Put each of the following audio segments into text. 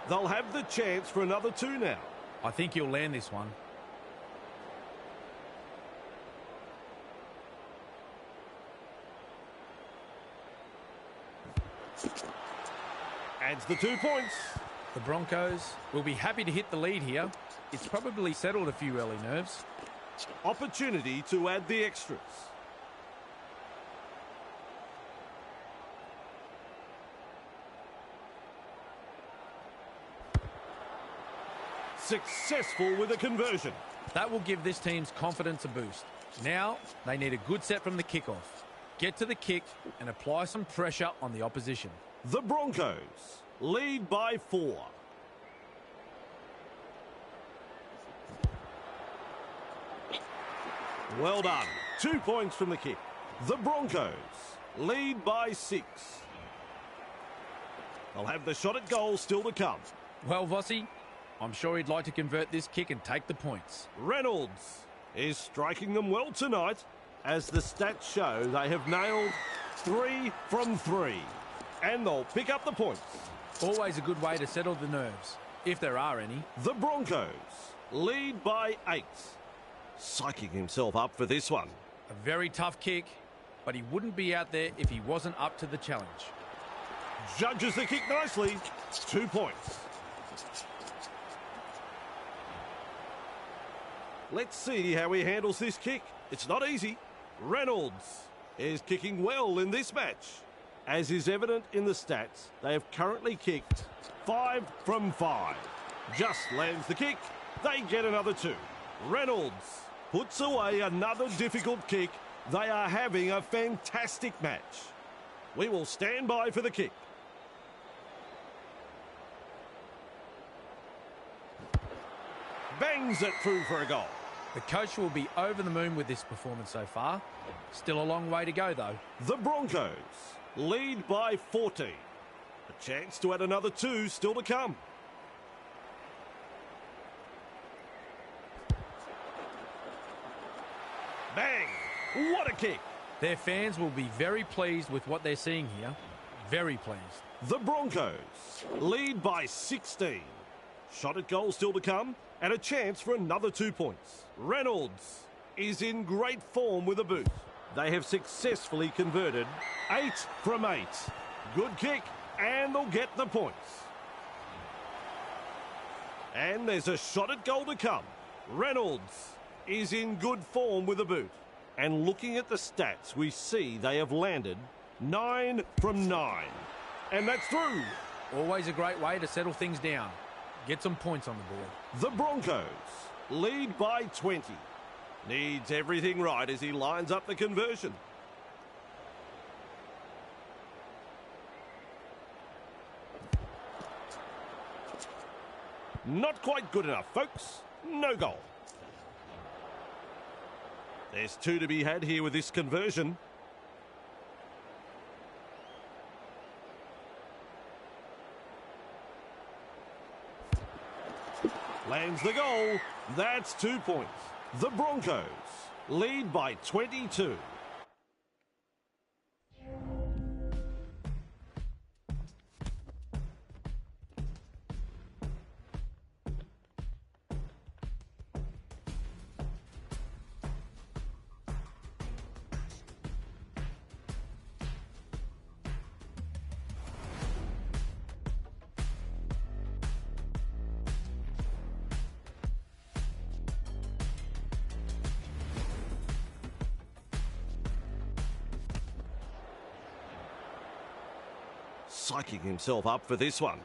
They'll have the chance for another 2 now. I think he'll land this one. Adds the 2 points. The Broncos will be happy to hit the lead here. It's probably settled a few early nerves. Opportunity to add the extras. Successful with a conversion. That will give this team's confidence a boost. Now, they need a good set from the kickoff. Get to the kick and apply some pressure on the opposition. The Broncos lead by 4. Well done. 2 points from the kick. The Broncos lead by 6. They'll have the shot at goal still to come. Well, Vossi, I'm sure he'd like to convert this kick and take the points. Reynolds is striking them well tonight. As the stats show, they have nailed 3 from 3. And they'll pick up the points. Always a good way to settle the nerves, if there are any. The Broncos lead by 8. Psyching himself up for this one. A very tough kick, but he wouldn't be out there if he wasn't up to the challenge. Judges the kick nicely. 2 points. Let's see how he handles this kick. It's not easy. Reynolds is kicking well in this match. As is evident in the stats, they have currently kicked 5 from 5. Just lands the kick. They get another 2. Reynolds puts away another difficult kick. They are having a fantastic match. We will stand by for the kick. Bangs it through for a goal. The coach will be over the moon with this performance so far. Still a long way to go, though. The Broncos lead by 14. A chance to add another 2 still to come. Bang! What a kick! Their fans will be very pleased with what they're seeing here. Very pleased. The Broncos lead by 16. Shot at goal still to come, and a chance for another 2 points. Reynolds is in great form with a boot. They have successfully converted 8 from 8. Good kick, and they'll get the points. And there's a shot at goal to come. Reynolds is in good form with a boot. And looking at the stats, we see they have landed 9 from 9. And that's through. Always a great way to settle things down. Get some points on the board. The Broncos lead by 20. Needs everything right as he lines up the conversion. Not quite good enough, folks. No goal. There's 2 to be had here with this conversion. Lands the goal. That's 2 points. The Broncos lead by 22. Psyching himself up for this one.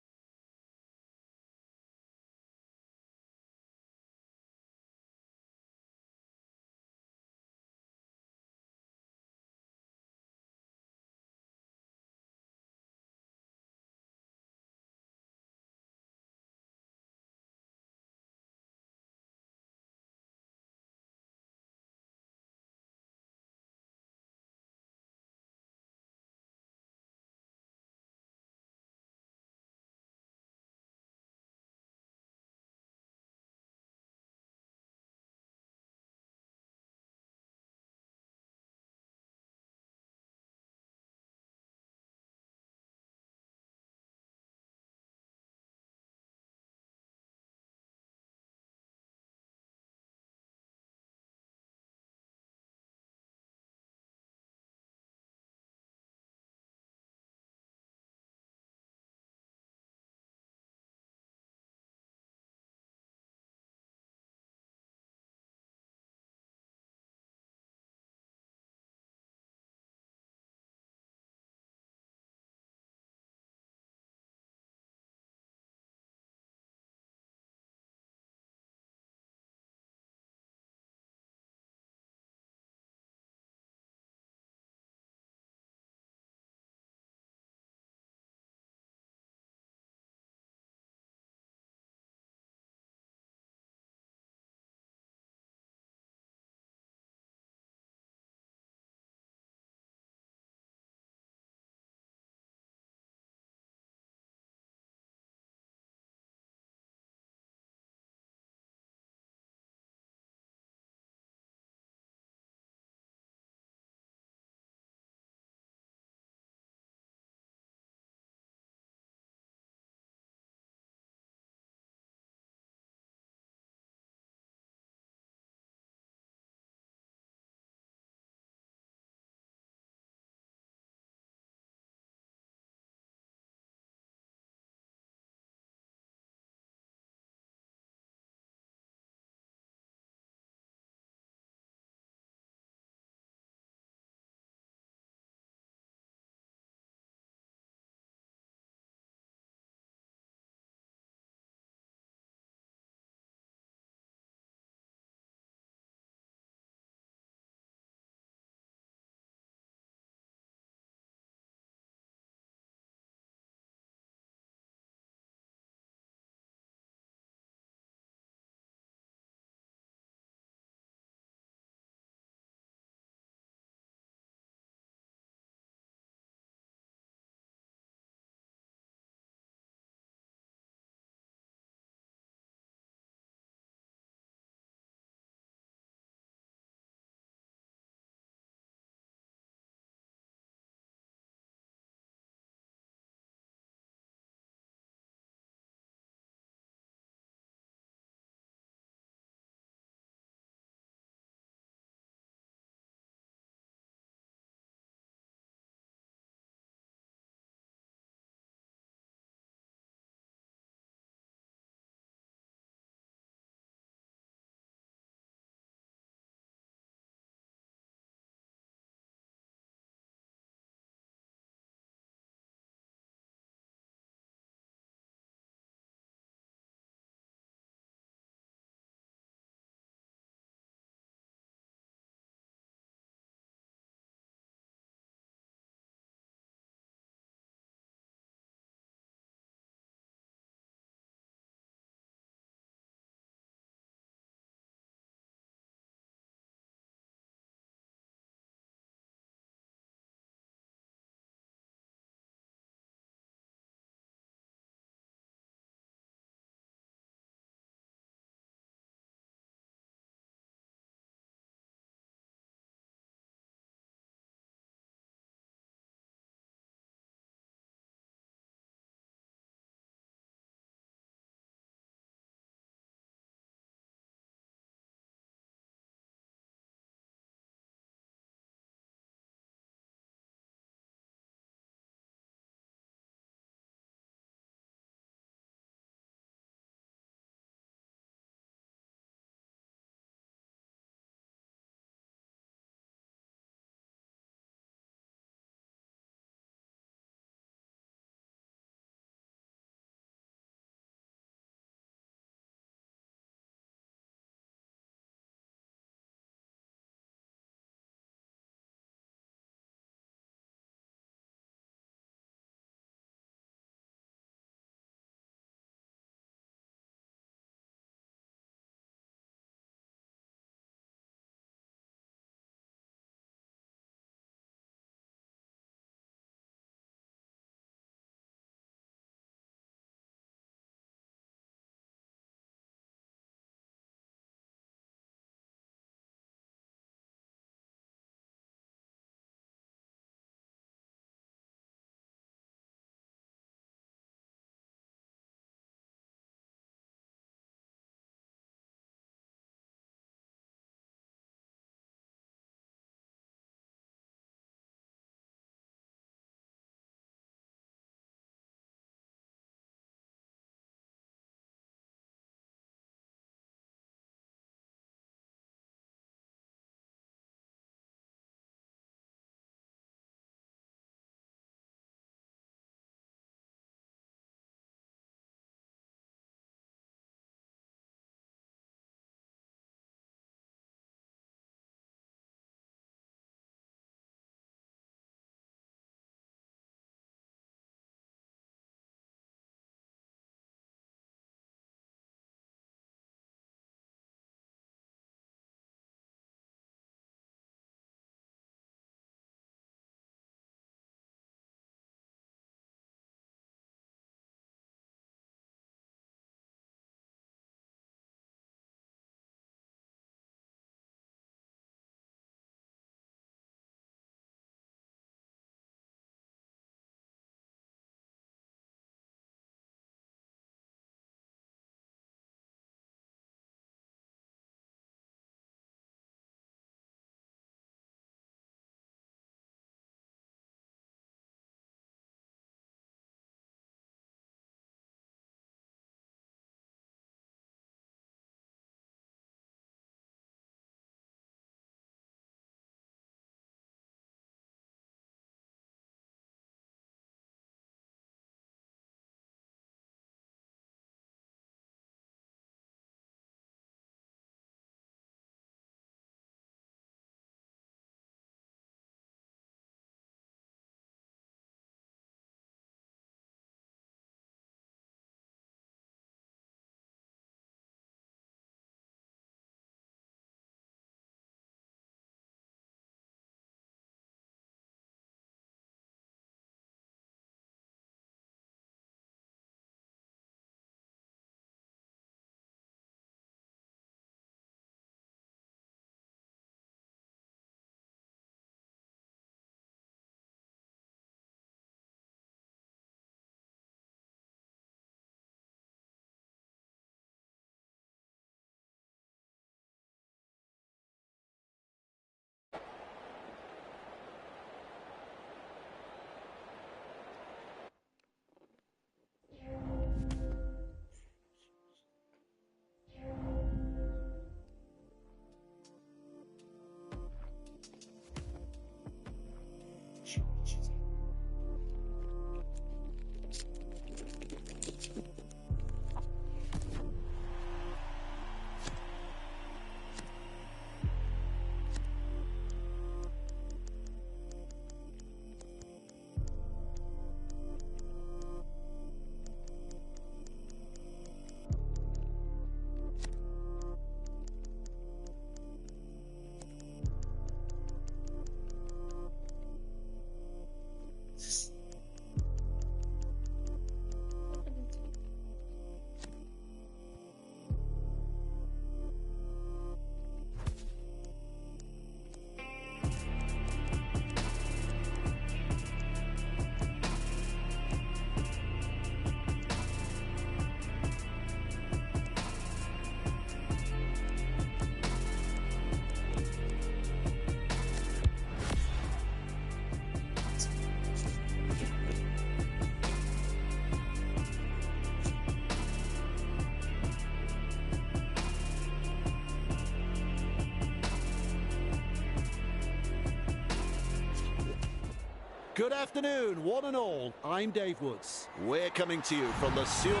Good afternoon, one and all. I'm Dave Woods. We're coming to you from the Seal.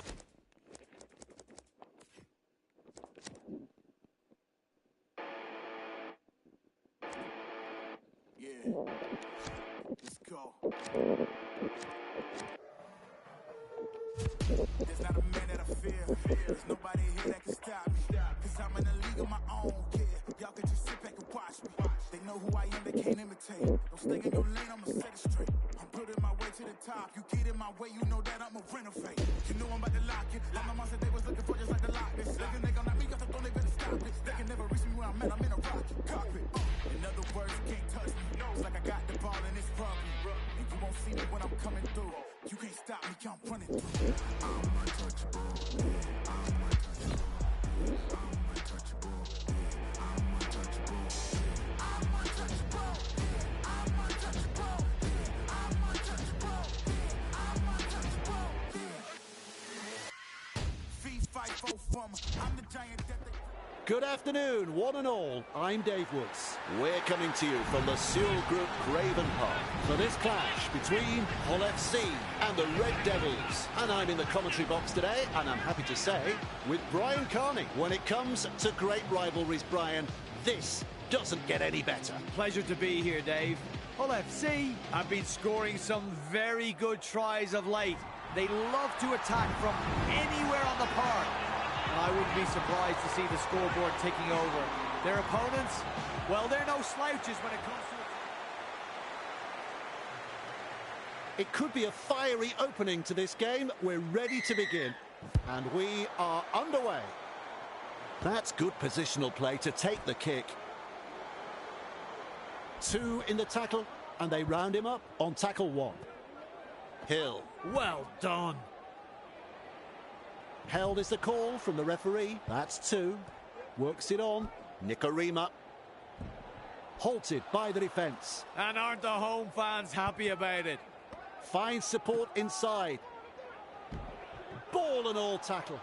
Yeah, let's go. There's not a man that I fear. There's nobody here that can stop me. Cause I'm in a league of my own, yeah. Y'all can just sit back and watch me. They know who I am, they can't imitate. Don't stay in your lane, I'ma set it straight. I'm building my way to the top. You get in my way, you know that I'ma renovate. You know I'm about to lock it. All my monster they was looking for just like the Loch Ness. They gon' knock me off the throne, they better stop it. They can never reach me where I'm at, I'm in a rocket cockpit. In other words, you can't touch me. It's like I got the ball and it's rugby. And you won't see me when I'm coming through. You can't stop me, I'm running through. I'm untouchable. I'm untouchable. I'm untouchable. I'm untouchable. I'm untouchable. I'm untouchable. I'm untouchable. I'm untouchable. Feet fight both from. I'm the giant that they... Good afternoon, one and all. I'm Dave Woods. We're coming to you from the Sewell Group Craven Park for this clash between Hull FC and the Red Devils. And I'm in the commentary box today, and I'm happy to say, with Brian Carney. When it comes to great rivalries, Brian, this doesn't get any better. Pleasure to be here, Dave. Hull FC have been scoring some very good tries of late. They love to attack from anywhere on the park. And I wouldn't be surprised to see the scoreboard ticking over. Their opponents, well, they're no slouches when it comes to... It could be a fiery opening to this game. We're ready to begin. And we are underway. That's good positional play to take the kick. Two in the tackle, and they round him up on tackle one. Hill. Well done. Held is the call from the referee. That's two. Works it on. Nikorima. Halted by the defence. And aren't the home fans happy about it? Finds support inside. Ball and all tackle.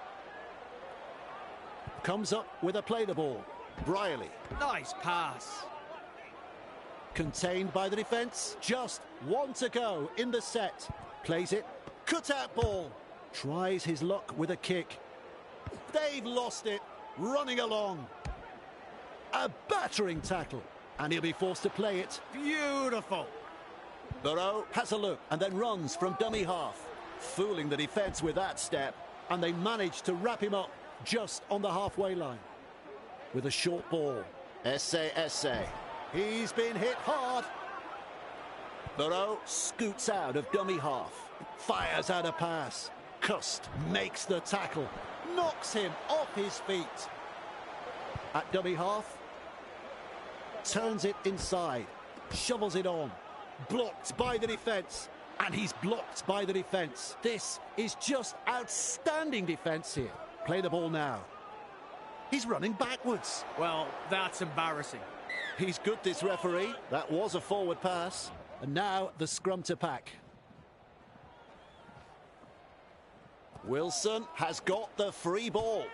Comes up with a play the ball. Briley. Nice pass. Contained by the defence. Just one to go in the set. Plays it. Cut out ball. Tries his luck with a kick. They've lost it. Running along. A battering tackle. And he'll be forced to play it. Beautiful. Burrow has a look and then runs from dummy half. Fooling the defence with that step. And they manage to wrap him up just on the halfway line. With a short ball. Essay. He's been hit hard. Burrow scoots out of dummy half. Fires out a pass. Cust makes the tackle. Knocks him off his feet. At dummy half. Turns it inside. Shovels it on. Blocked by the defence. And he's blocked by the defence. This is just outstanding defence here. Play the ball now. He's running backwards. Well, that's embarrassing. He's good, this referee. That was a forward pass. And now the scrum to pack. Wilson has got the free ball.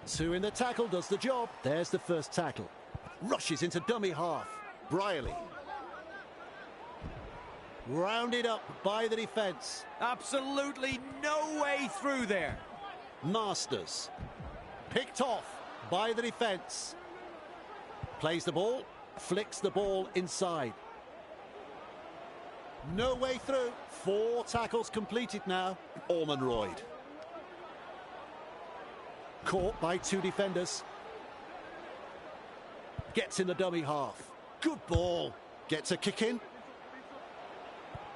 Two in the tackle does the job. There's the first tackle. Rushes into dummy half. Briley. Rounded up by the defence. Absolutely no way through there. Masters. Picked off by the defence. Plays the ball, flicks the ball inside. No way through. 4 tackles completed now. Ormonroyd. Caught by 2 defenders. Gets in the dummy half. Good ball. Gets a kick in.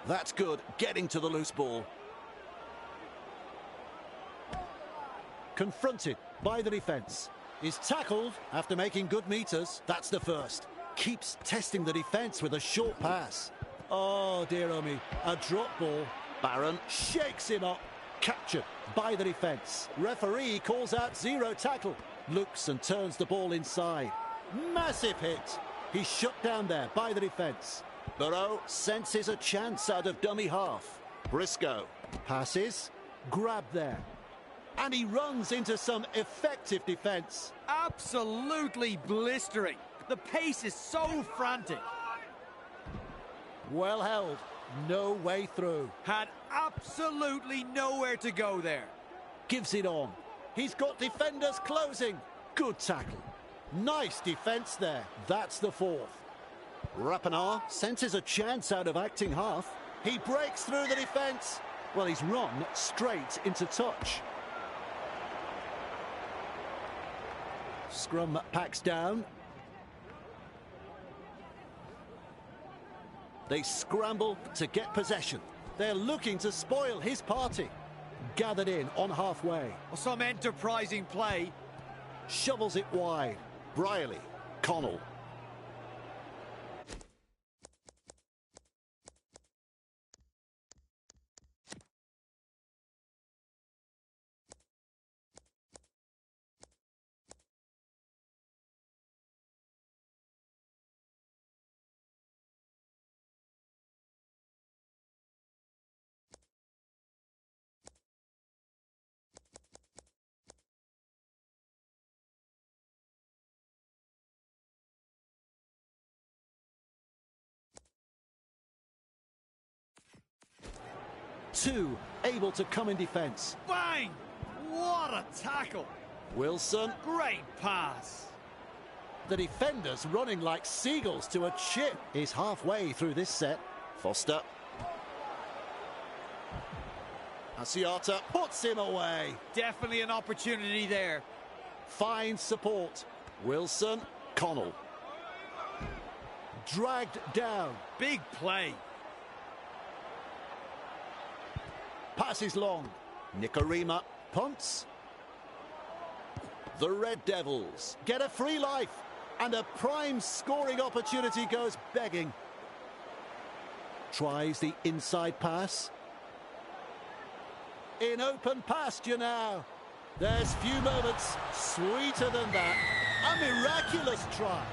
That's good. Getting to the loose ball. Confronted by the defence. Is tackled after making good meters. That's the first. Keeps testing the defence with a short pass. Oh, dear oh me. A drop ball. Barron shakes him up. Captured by the defence. Referee calls out 0 tackle. Looks and turns the ball inside. Massive hit. He's shut down there by the defence. Burrow senses a chance out of dummy half. Briscoe passes. Grab there. And he runs into some effective defence. Absolutely blistering. The pace is so frantic. Well held. No way through. Had absolutely nowhere to go there. Gives it on. He's got defenders closing. Good tackle. Nice defence there. That's the 4th. Rapinoe senses a chance out of acting half. He breaks through the defence. Well, he's run straight into touch. Scrum packs down. They scramble to get possession. They're looking to spoil his party. Gathered in on halfway. Some enterprising play. Shovels it wide. Briley, Connell. Two able to come in defence. Bang! What a tackle! Wilson. Great pass. The defenders running like seagulls to a chip. Is halfway through this set. Foster. Asiata puts him away. Definitely an opportunity there. Finds support. Wilson. Connell. Dragged down. Big play. Passes long. Nikorima punts. The Red Devils get a free life. And a prime scoring opportunity goes begging. Tries the inside pass. In open pasture now. There's few moments sweeter than that. A miraculous try.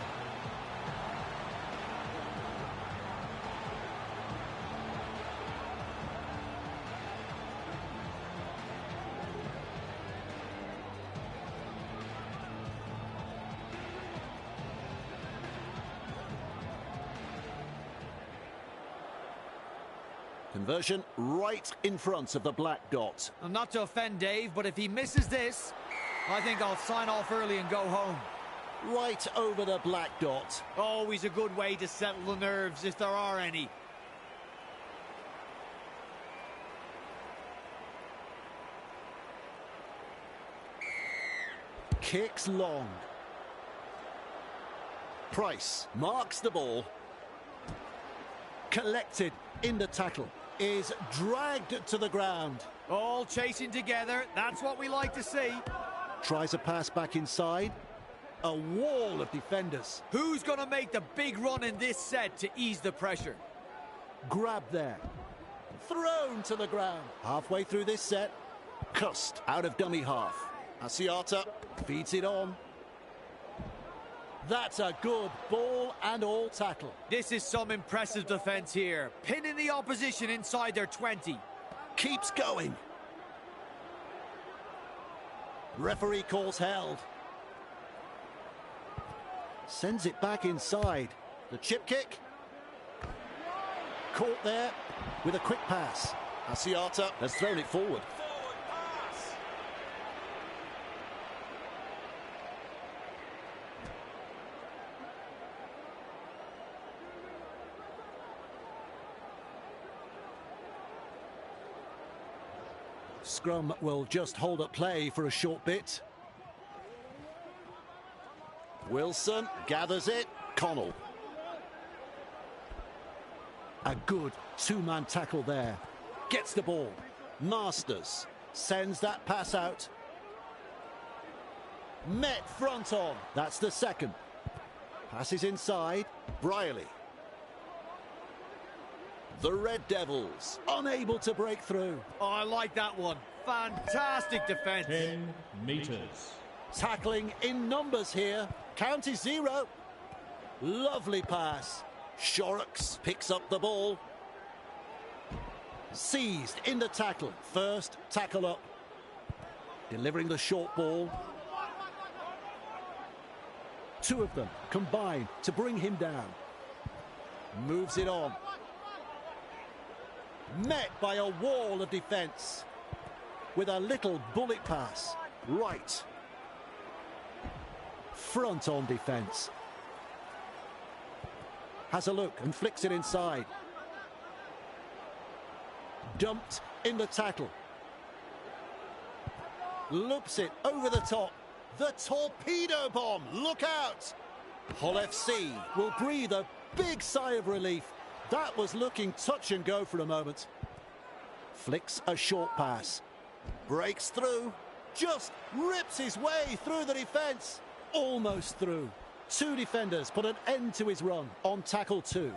Conversion right in front of the black dot. And not to offend Dave, but if he misses this, I think I'll sign off early and go home. Right over the black dot. Always a good way to settle the nerves if there are any. Kicks long. Price marks the ball. Collected in the tackle. Is dragged to the ground. All chasing together. That's what we like to see. Tries a pass back inside. A wall of defenders. Who's going to make the big run in this set to ease the pressure? Grab there. Thrown to the ground. Halfway through this set. Cussed out of dummy half. Asiata feeds it on. That's a good ball and all tackle. This is some impressive defence here. Pinning the opposition inside their 20. Keeps going. Referee calls held. Sends it back inside. The chip kick. Caught there with a quick pass. Asiata has thrown it forward. Scrum will just hold at play for a short bit. Wilson gathers it. Connell. A good two-man tackle there. Gets the ball. Masters sends that pass out. Met front on. That's the second. Passes inside. Briley. The Red Devils unable to break through. Oh, I like that one. Fantastic defence. 10 metres. Tackling in numbers here. Count is 0. Lovely pass. Shorrocks picks up the ball. Seized in the tackle. First tackle up. Delivering the short ball. Two of them combine to bring him down. Moves it on. Met by a wall of defence. With a little bullet pass. Right. Front on defence. Has a look and flicks it inside. Dumped in the tackle. Loops it over the top. The torpedo bomb. Look out. Hull FC will breathe a big sigh of relief. That was looking touch and go for a moment. Flicks a short pass. Breaks through. Just rips his way through the defence. Almost through. Two defenders put an end to his run on tackle 2.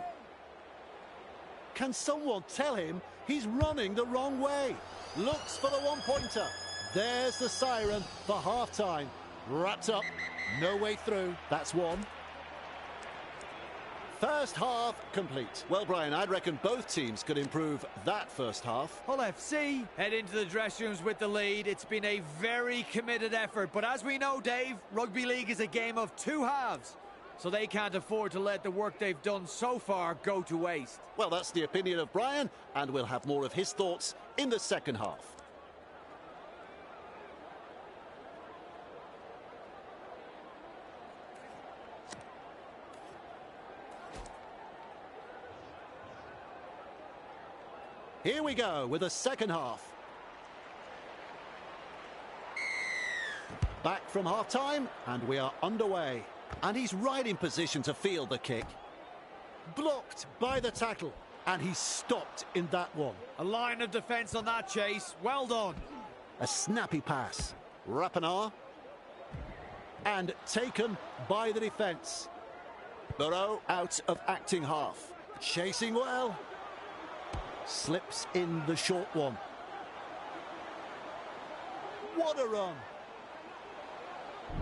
Can someone tell him he's running the wrong way? Looks for the one-pointer. There's the siren for half-time. Wrapped up. No way through. That's one. First half complete. Well, Brian, I'd reckon both teams could improve that first half. Hull FC head into the dressing rooms with the lead. It's been a very committed effort. But as we know, Dave, Rugby League is a game of two halves. So they can't afford to let the work they've done so far go to waste. Well, that's the opinion of Brian, and we'll have more of his thoughts in the second half. Here we go with the second half. Back from half-time, and we are underway. And he's right in position to field the kick. Blocked by the tackle, and he's stopped in that one. A line of defence on that chase. Well done. A snappy pass. Rapinoe. And taken by the defence. Burrow out of acting half. Chasing well. Slips in the short one. What a run.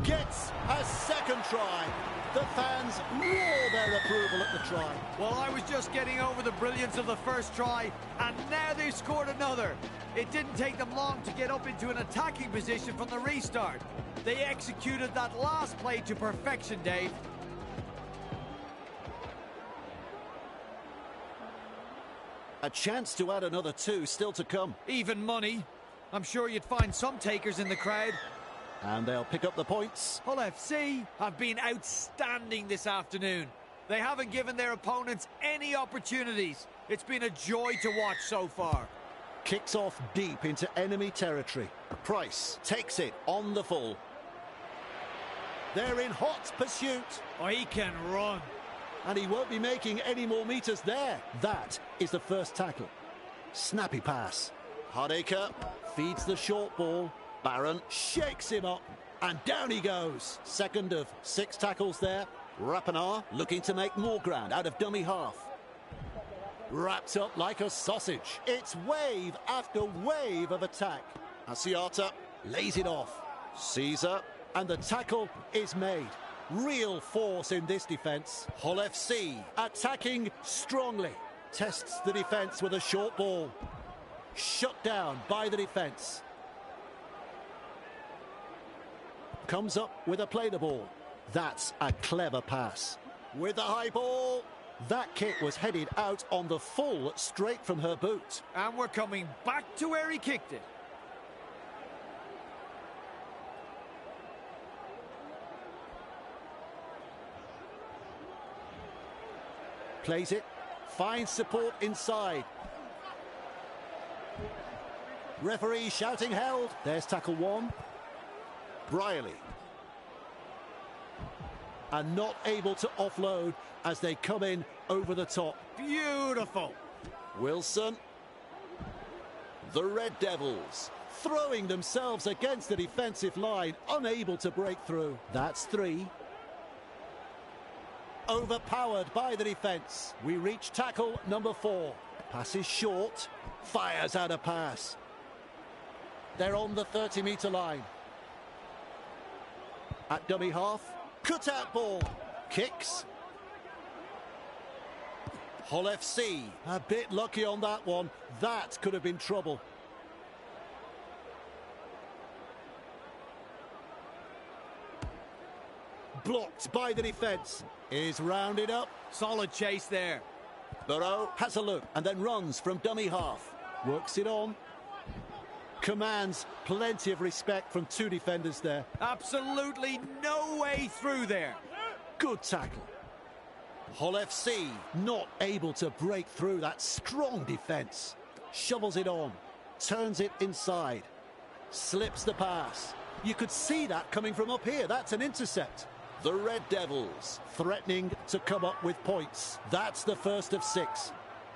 Gets a second try. The fans roar their approval at the try. Well, I was just getting over the brilliance of the first try, and now they've scored another. It didn't take them long to get up into an attacking position from the restart. They executed that last play to perfection, Dave. A chance to add another 2 still to come. Even money. I'm sure you'd find some takers in the crowd. And they'll pick up the points. Hull FC have been outstanding this afternoon. They haven't given their opponents any opportunities. It's been a joy to watch so far. Kicks off deep into enemy territory. Price takes it on the full. They're in hot pursuit. Oh, he can run. And he won't be making any more meters there. That is the first tackle. Snappy pass. Hardacre feeds the short ball. Barron shakes him up, and down he goes. Second of 6 tackles there. Rapinoe looking to make more ground out of dummy half. Wrapped up like a sausage. It's wave after wave of attack. Asiata lays it off. Caesar, and the tackle is made. Real force in this defence. Hull FC attacking strongly. Tests the defence with a short ball. Shut down by the defence. Comes up with a play the ball. That's a clever pass. With the high ball, That kick was headed out on the full, straight from her boot. And we're coming back to where he kicked it. Plays it, finds support inside. Referee shouting held. There's tackle one. Briley. And not able to offload as they come in over the top. Beautiful. Wilson. The Red Devils throwing themselves against the defensive line, unable to break through. That's 3. Overpowered by the defence. We reach tackle number 4. Passes short. Fires out a pass. They're on the 30-metre line. At dummy half. Cut out ball. Kicks. Hull FC a bit lucky on that one. That could have been trouble. Blocked by the defence. Is rounded up. Solid chase there. Burrow has a look and then runs from dummy half. Works it on. Commands plenty of respect from 2 defenders there. Absolutely no way through there. Good tackle. Hull FC not able to break through that strong defence. Shovels it on. Turns it inside. Slips the pass. You could see that coming from up here. That's an intercept. The Red Devils threatening to come up with points. That's the first of 6.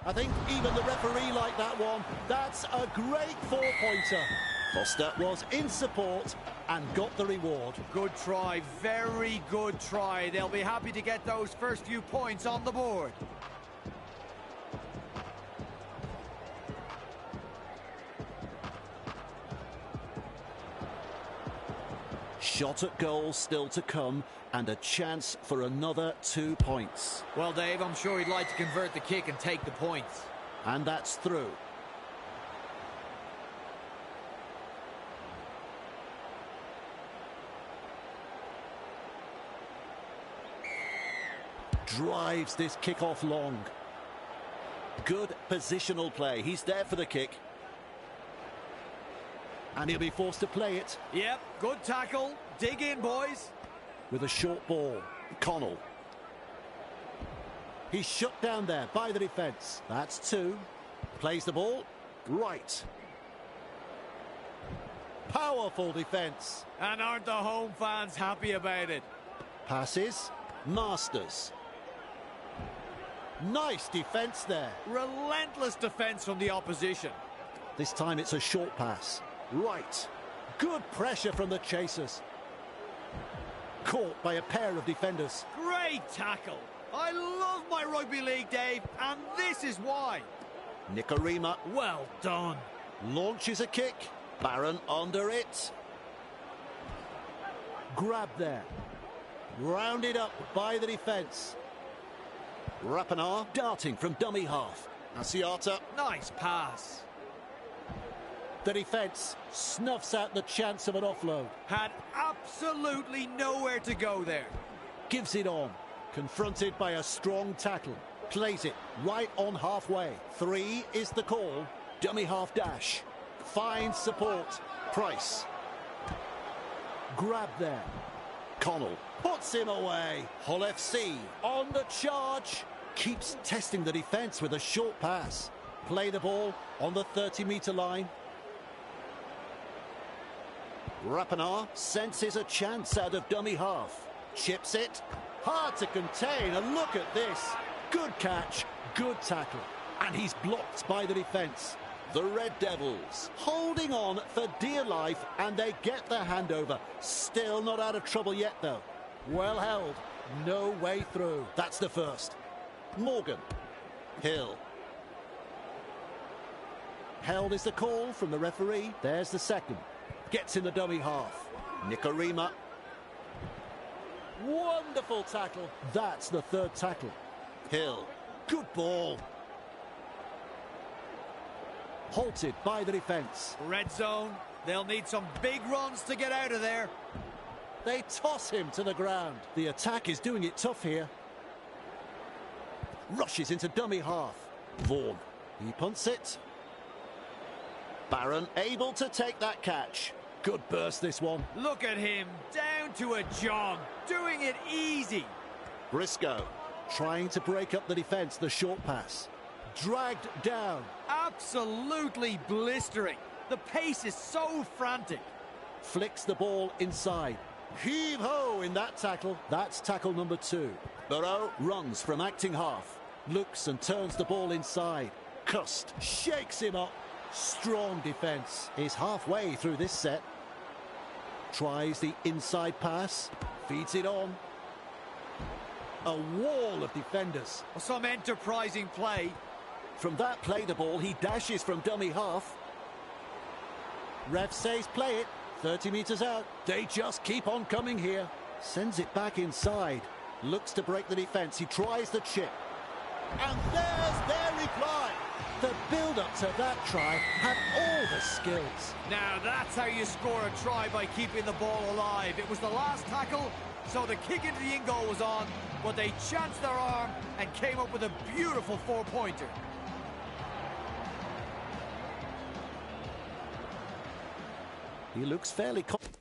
I think even the referee liked that one. That's a great 4-pointer. Foster was in support and got the reward. Good try, very good try. They'll be happy to get those first few points on the board. Shot at goal still to come and a chance for another 2 points. Well, Dave, I'm sure he'd like to convert the kick and take the points. And that's through. Drives this kick off long. Good positional play. He's there for the kick. And he'll be forced to play it. Yep, good tackle. Dig in, boys. With a short ball. Connell. He's shut down there by the defence. That's 2. Plays the ball. Right. Powerful defence. And aren't the home fans happy about it? Passes. Masters. Nice defence there. Relentless defence from the opposition. This time it's a short pass. Right. Good pressure from the chasers. Caught by a pair of defenders. Great tackle. I love my rugby league, Dave, and this is why. Nicarima. Well done. Launches a kick. Barron under it. Grab there. Rounded up by the defence. Rapana darting from dummy half. Asiata. Nice pass. The defence snuffs out the chance of an offload. Had absolutely nowhere to go there. Gives it on. Confronted by a strong tackle. Plays it right on halfway. 3 is the call. Dummy half dash. Finds support. Price. Grab there. Connell puts him away. Hull FC on the charge. Keeps testing the defence with a short pass. Play the ball on the 30-metre line. Rapana senses a chance out of dummy half. Chips it. Hard to contain, and look at this. Good catch, good tackle. And he's blocked by the defence. The Red Devils holding on for dear life, and they get the handover. Still not out of trouble yet, though. Well held. No way through. That's the first. Morgan. Hill. Held is the call from the referee. There's the second. Gets in the dummy half. Nicarima. Wonderful tackle. That's the third tackle. Hill. Good ball. Halted by the defence. Red zone. They'll need some big runs to get out of there. They toss him to the ground. The attack is doing it tough here. rushes into dummy half. Vaughan, he punts it. Barron able to take that catch. Good burst, this one. Look at him, down to a jog, doing it easy. Briscoe trying to break up the defence, the short pass. Dragged down. Absolutely blistering. The pace is so frantic. Flicks the ball inside. Heave-ho in that tackle. That's tackle number 2. Burrow runs from acting half. Looks and turns the ball inside. Cust shakes him up. Strong defence. Is halfway through this set. Tries the inside pass. Feeds it on. A wall of defenders. Some enterprising play. From that play the ball, he dashes from dummy half. Ref says play it. 30 metres out. They just keep on coming here. Sends it back inside. Looks to break the defence. He tries the chip. And there's their reply. The build-up to that try had all the skills. Now that's how you score a try, by keeping the ball alive. It was the last tackle, so the kick into the in-goal was on, but they chanced their arm and came up with a beautiful 4-pointer. He looks fairly confident.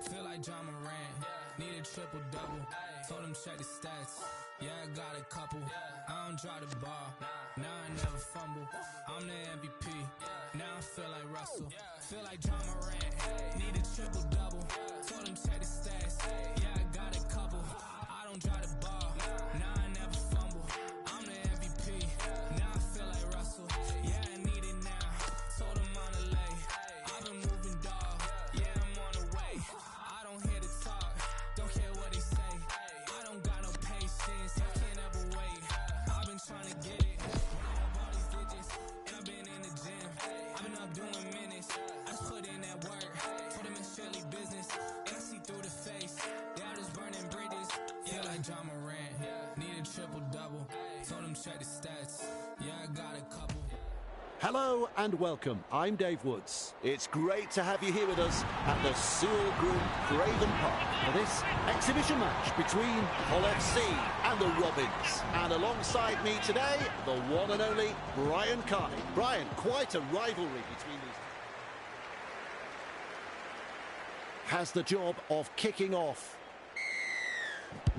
Feel like John Moran, need a triple-double. Told him check the stats, yeah, I got a couple. I don't drop the ball, now I never fumble. I'm the MVP, now I feel like Russell. Feel like John Moran, need a triple-double. Told him check the stats, yeah, I got a couple. I don't drop the ball, now I never fumble. I'm the MVP, now I feel like Russell. Yeah, I need it now, told him on the lay. I've been moving, dog, yeah, I'm on the way. I don't hear the talk, don't care what they say. I don't got no patience, I can't ever wait. I've been trying all these digits, and I've been in the gym. I've been up doing minutes. I just put in that work. Told them it's strictly business, and I see through the face. They all just burning bridges. Feel like John Morant. Need a triple-double. Told them check the stats. Yeah, I got a couple. Hello and welcome. I'm Dave Woods. It's great to have you here with us at the Sewell Group Craven Park for this exhibition match between Hull FC and the Robins. And alongside me today, the one and only Brian Carney. Brian, quite a rivalry between these two. Has the job of kicking off.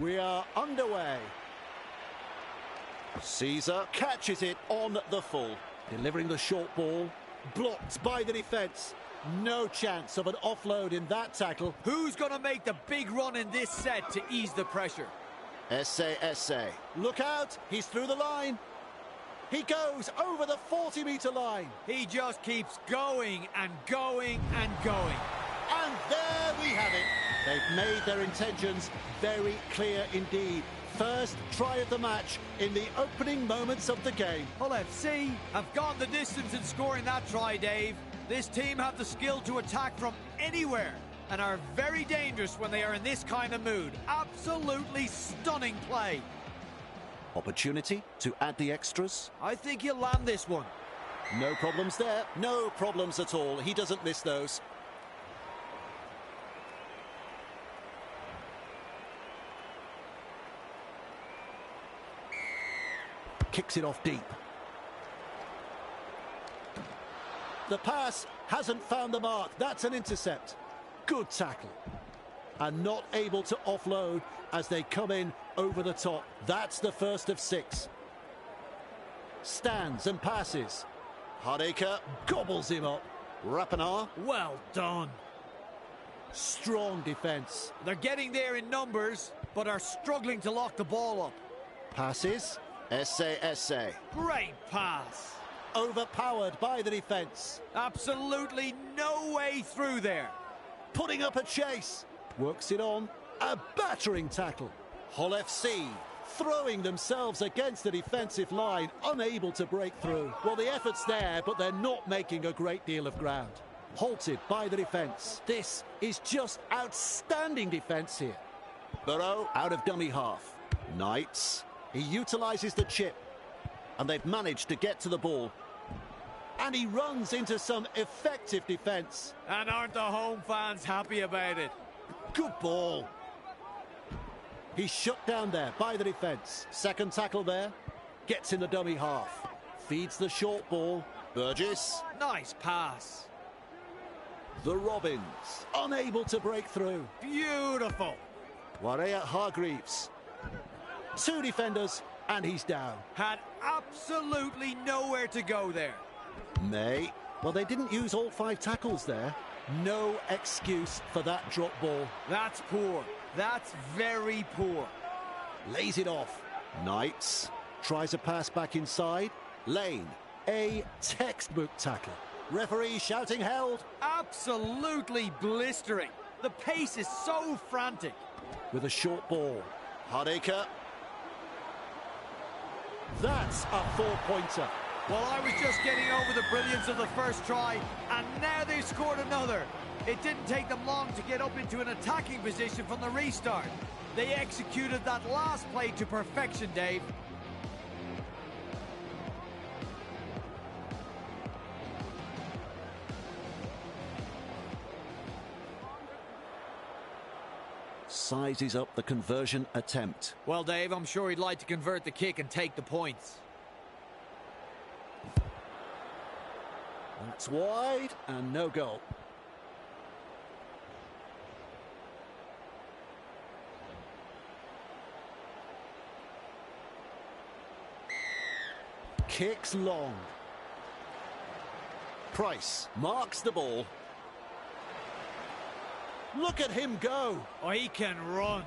We are underway. Caesar catches it on the full. Delivering the short ball, blocked by the defence. No chance of an offload in that tackle. Who's going to make the big run in this set to ease the pressure? Esse. Look out, he's through the line. He goes over the 40-metre line. He just keeps going and going and going. And there we have it. They've made their intentions very clear indeed. First try of the match in the opening moments of the game. Hull FC have gone the distance in scoring that try, Dave. This team have the skill to attack from anywhere and are very dangerous when they are in this kind of mood. Absolutely stunning play. Opportunity to add the extras. I think he'll land this one. No problems there. No problems at all. He doesn't miss those. Kicks it off deep. The pass hasn't found the mark. That's an intercept. Good tackle. And not able to offload as they come in over the top. That's the first of 6. Stands and passes. Hardaker gobbles him up. Rapinoe. Well done. Strong defence. They're getting there in numbers, but are struggling to lock the ball up. Passes. Esse. Great pass. Overpowered by the defence. Absolutely no way through there. Putting up a chase. Works it on. A battering tackle. Hull FC throwing themselves against the defensive line, unable to break through. Well, the effort's there, but they're not making a great deal of ground. Halted by the defence. This is just outstanding defence here. Burrow out of dummy half. Knights. He utilises the chip, and they've managed to get to the ball. And he runs into some effective defence. And aren't the home fans happy about it? Good ball. He's shut down there by the defence. Second tackle there. Gets in the dummy half. Feeds the short ball. Burgess. Nice pass. The Robins. Unable to break through. Beautiful. Warea Hargreaves. 2 defenders, and he's down. Had absolutely nowhere to go there. May. Well, they didn't use all 5 tackles there. No excuse for that drop ball. That's poor. That's very poor. Lays it off. Knights. Tries a pass back inside. Lane. A textbook tackle. Referee shouting held. Absolutely blistering. The pace is so frantic. With a short ball. Hardaker. That's a 4-pointer. Well, I was just getting over the brilliance of the first try, and now they've scored another. It didn't take them long to get up into an attacking position from the restart. They executed that last play to perfection, Dave. Sizes up the conversion attempt. Well, Dave, I'm sure he'd like to convert the kick and take the points. That's wide and no goal. Kicks long. Price marks the ball. Look at him go. Oh, he can run.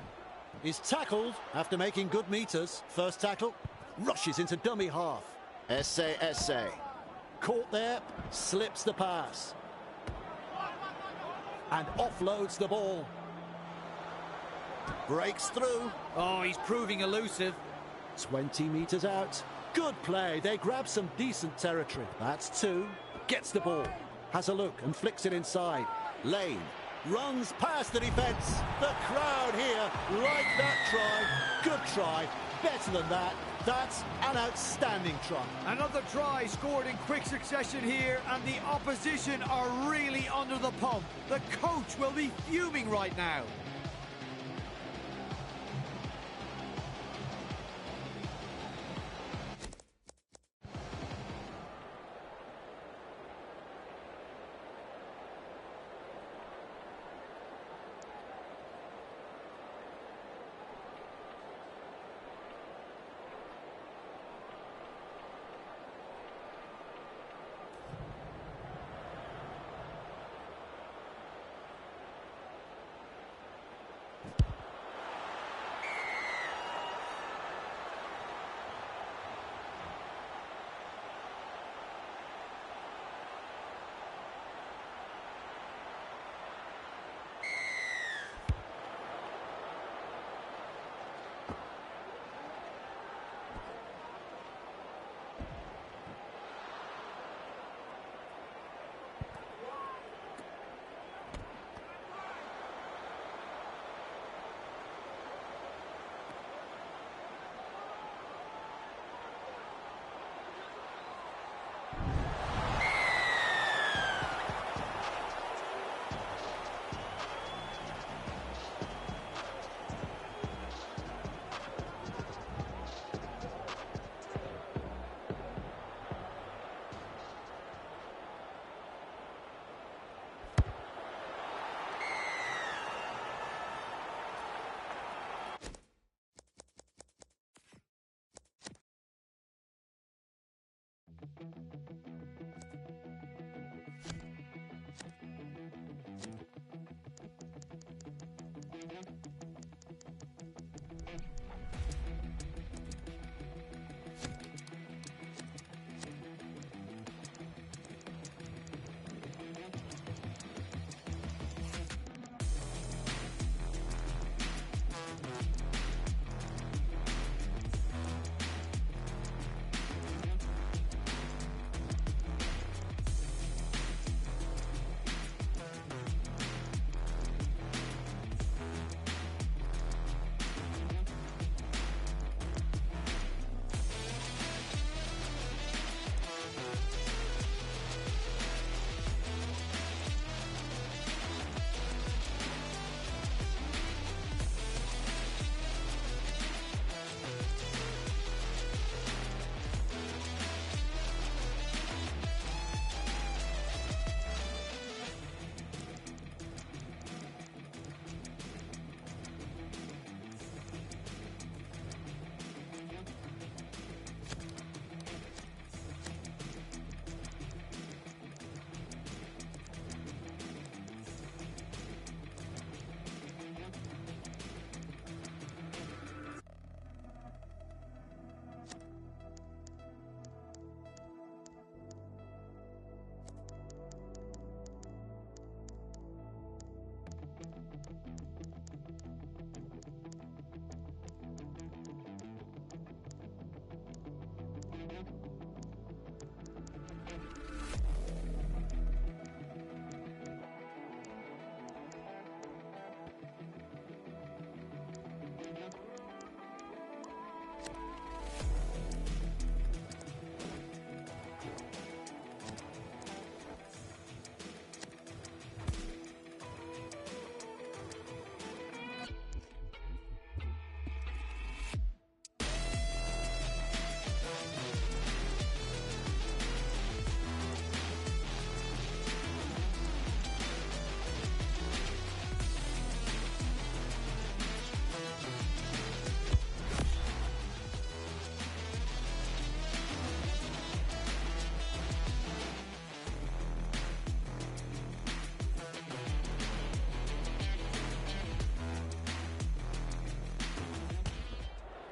He's tackled after making good meters. First tackle. Rushes into dummy half. Esse. Caught there. Slips the pass. And offloads the ball. Breaks through. Oh, he's proving elusive. 20 meters out. Good play. They grab some decent territory. That's two. Gets the ball. Has a look and flicks it inside. Lane runs past the defence. The crowd here like that try. Good try. Better than that. That's an outstanding try. Another try scored in quick succession here, and the opposition are really under the pump. The coach will be fuming right now.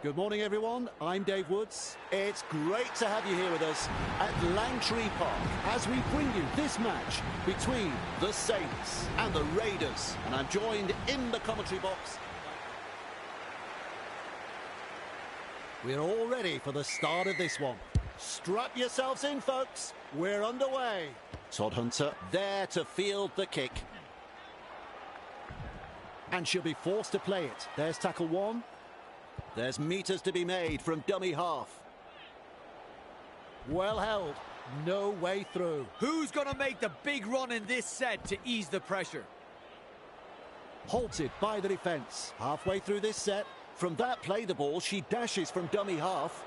Good morning, everyone. I'm Dave Woods. It's great to have you here with us at Langtree Park as we bring you this match between the Saints and the Raiders. And I'm joined in the commentary box. We're all ready for the start of this one. Strap yourselves in, folks. We're underway. Todd Hunter there to field the kick. And she'll be forced to play it. There's tackle one. There's meters to be made from dummy half. Well held. No way through. Who's going to make the big run in this set to ease the pressure? Halted by the defence. Halfway through this set. From that play the ball, she dashes from dummy half.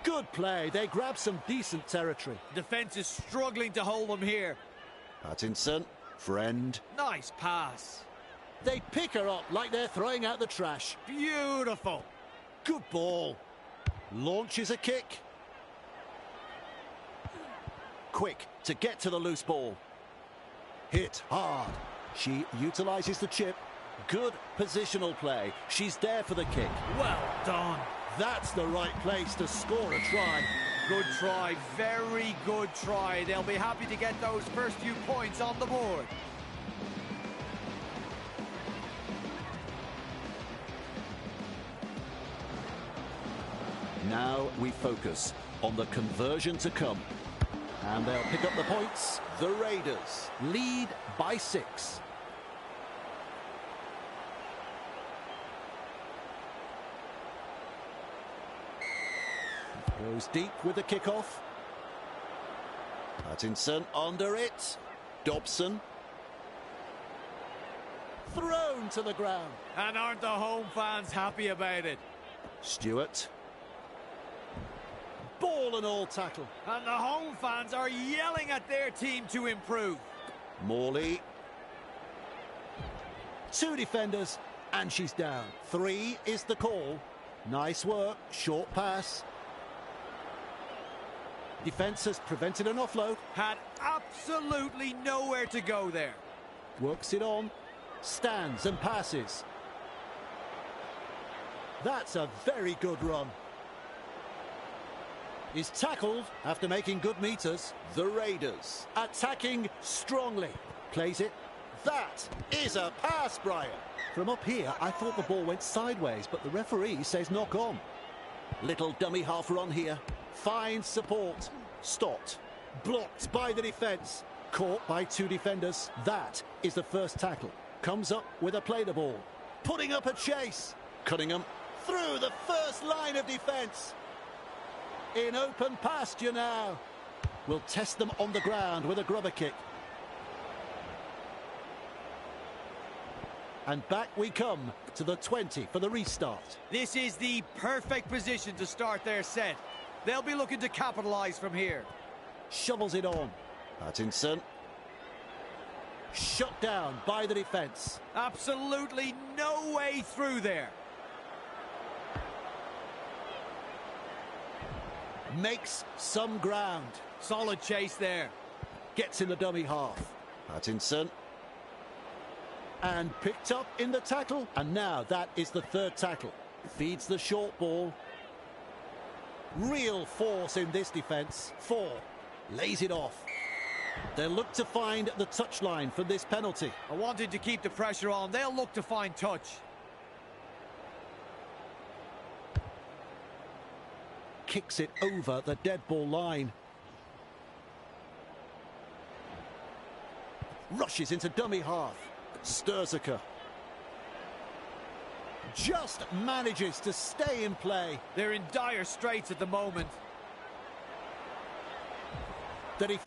Good play. They grab some decent territory. Defence is struggling to hold them here. Pattinson, friend. Nice pass. They pick her up like they're throwing out the trash. Beautiful. Good ball. Launches a kick. Quick to get to the loose ball. Hit hard. She utilises the chip. Good positional play. She's there for the kick. Well done. That's the right place to score a try. Good try. Very good try. They'll be happy to get those first few points on the board. Now we focus on the conversion to come. And they'll pick up the points. The Raiders lead by 6. Goes deep with the kickoff. Pattinson under it. Dobson. Thrown to the ground. And aren't the home fans happy about it? Stewart. Ball and all tackle. And the home fans are yelling at their team to improve. Morley. 2 defenders, and she's down. 3 is the call. Nice work. Short pass. Defence has prevented an offload. Had absolutely nowhere to go there. Works it on. Stands and passes. That's a very good run. Is tackled after making good meters. The Raiders attacking strongly. Plays it. That is a pass, Brian. From up here, I thought the ball went sideways, but the referee says knock on. Little dummy half run here. Finds support. Stopped. Blocked by the defence. Caught by 2 defenders. That is the first tackle. Comes up with a play the ball. Putting up a chase. Cunningham through the first line of defence. In open pasture now. Will test them on the ground with a grubber kick. And back we come to the 20 for the restart. This is the perfect position to start their set. They'll be looking to capitalise from here. Shovels it on. Pattinson. Shut down by the defence. Absolutely no way through there. Makes some ground. Solid chase there. Gets in the dummy half. Pattinson. And picked up in the tackle. And now that is the 3rd tackle. Feeds the short ball. Real force in this defence. 4. Lays it off. They'll look to find the touchline for this penalty. I wanted to keep the pressure on. They'll look to find touch. Kicks it over the dead ball line. Rushes into dummy half. Sturziker. Just manages to stay in play. They're in dire straits at the moment. That he